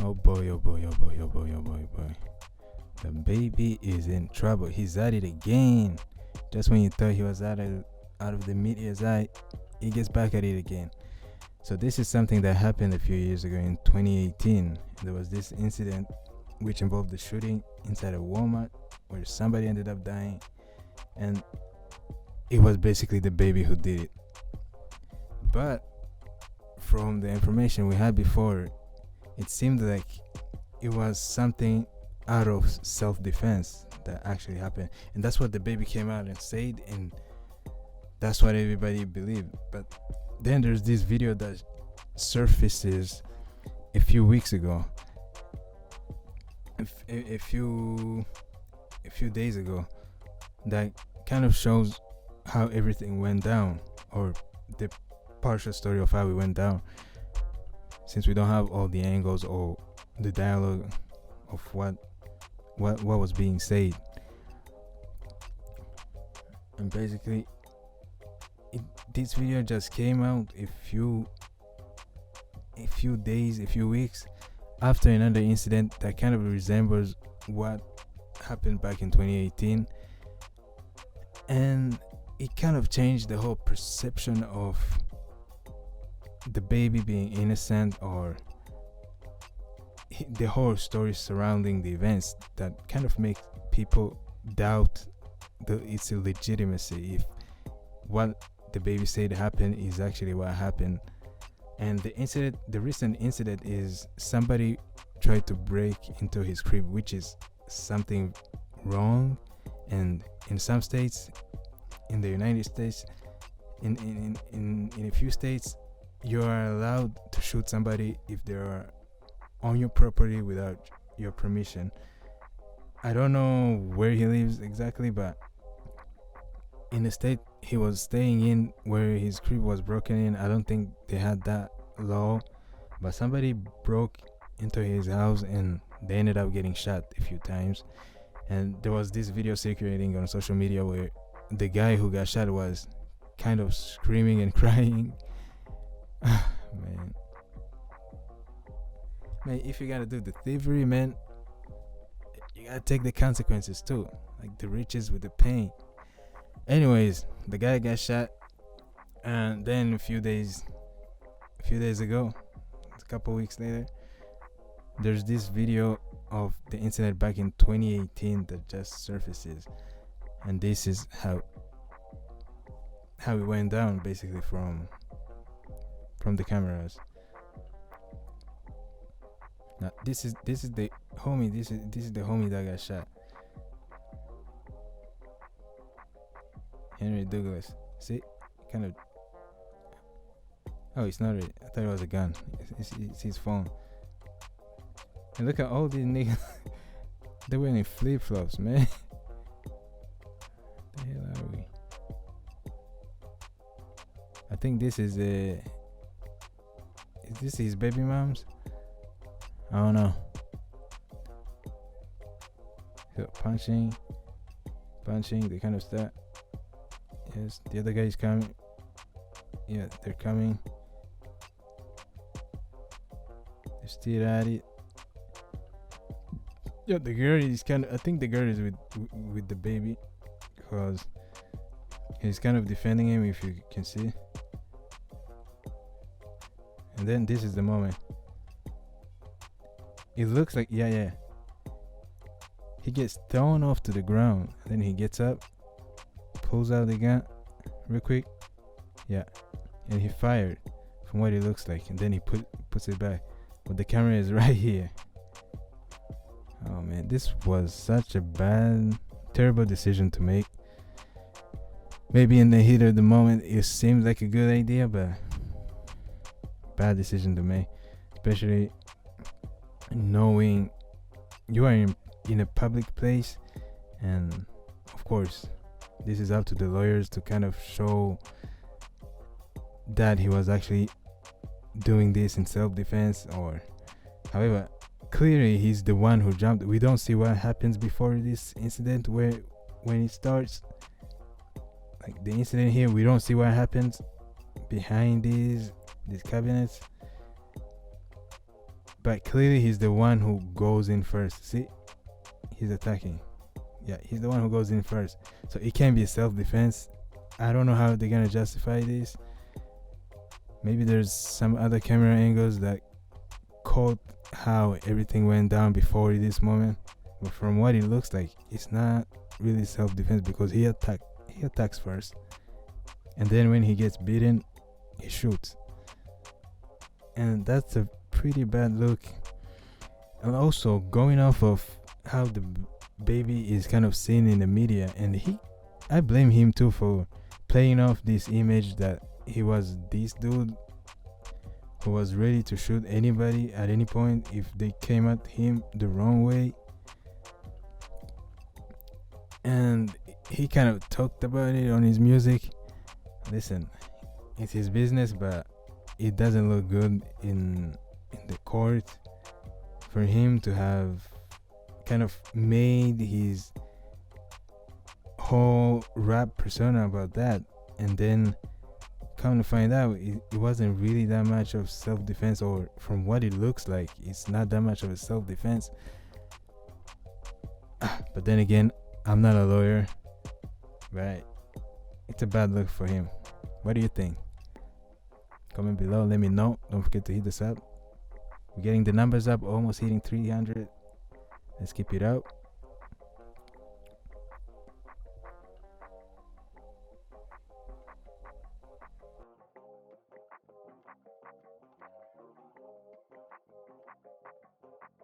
Oh boy, oh boy, oh boy, oh boy, oh boy, oh boy. The baby is in trouble. He's at it again. Just when you thought he was out of the media's eye, he gets back at it again. So this is something that happened a few years ago in 2018. There was this incident which involved the shooting inside a Walmart where somebody ended up dying, and it was basically DaBaby who did it. But from the information we had before, it seemed like it was something out of self-defense that actually happened, and that's what DaBaby came out and said, and that's what everybody believed. But then there's this video that surfaces a few weeks ago, a few days ago, that kind of shows how everything went down, or the partial story of how it went down, since we don't have all the angles or the dialogue of what was being said. And basically this video just came out a few weeks after another incident that kind of resembles what happened back in 2018, and it kind of changed the whole perception of DaBaby being innocent, or the whole story surrounding the events that kind of make people doubt its legitimacy, if what DaBaby said happened is actually what happened. And the recent incident is somebody tried to break into his crib, which is something wrong. And in some states, in the United States, in a few states, you are allowed to shoot somebody if they are on your property without your permission. I don't know where he lives exactly, but in the state he was staying in where his crib was broken in, I don't think they had that law, but somebody broke into his house and they ended up getting shot a few times. And there was this video circulating on social media where the guy who got shot was kind of screaming and crying. man, if you gotta do the thievery, man, you gotta take the consequences too, like the riches with the pain. Anyways, the guy got shot, and then a few days ago, a couple weeks later, there's this video of the incident back in 2018 that just surfaces, and this is how it went down, basically from the cameras. Now this is the homie. This is the homie that got shot. Henry Douglas. See, kind of. Oh, it's not it. I thought it was a gun. It's his phone. And look at all these niggas. They're wearing flip flops, man. The hell are we? I think this is Is this his baby mom's? I don't know. So punching, the kind of stuff. Yes, the other guy's coming. Yeah, they're coming. They're still at it. Yeah, the girl is I think the girl is with DaBaby, because he's kind of defending him, if you can see. And then this is the moment. It looks like, yeah. He gets thrown off to the ground. Then he gets up, pulls out the gun real quick. Yeah. And he fired, from what it looks like. And then he puts it back. But the camera is right here. Oh man, this was such a terrible decision to make. Maybe in the heat of the moment it seems like a good idea, but bad decision to make, especially knowing you are in a public place. And of course this is up to the lawyers to kind of show that he was actually doing this in self-defense, or however, clearly he's the one who jumped. We don't see what happens before this incident, when it starts. Like the incident here, we don't see what happens behind these cabinets. but clearly he's the one who goes in first. See, he's attacking. Yeah, he's the one who goes in first. So it can be self-defense. I don't know how they're gonna justify this. Maybe there's some other camera angles that caught how everything went down before this moment. But from what it looks like, it's not really self-defense because he attacks first. And then when he gets beaten, he shoots. And that's a pretty bad look. And also going off of how the baby is kind of seen in the media, and I blame him too for playing off this image that he was this dude who was ready to shoot anybody at any point if they came at him the wrong way. And he kind of talked about it on his music. Listen, it's his business, but it doesn't look good in the court for him to have kind of made his whole rap persona about that, and then come to find out it wasn't really that much of self-defense, or from what it looks like, it's not that much of a self-defense. But then again, I'm not a lawyer, but it's a bad look for him. What do you think? Comment below, let me know. Don't forget to hit us up. We're getting the numbers up, almost hitting 300. Let's keep it up.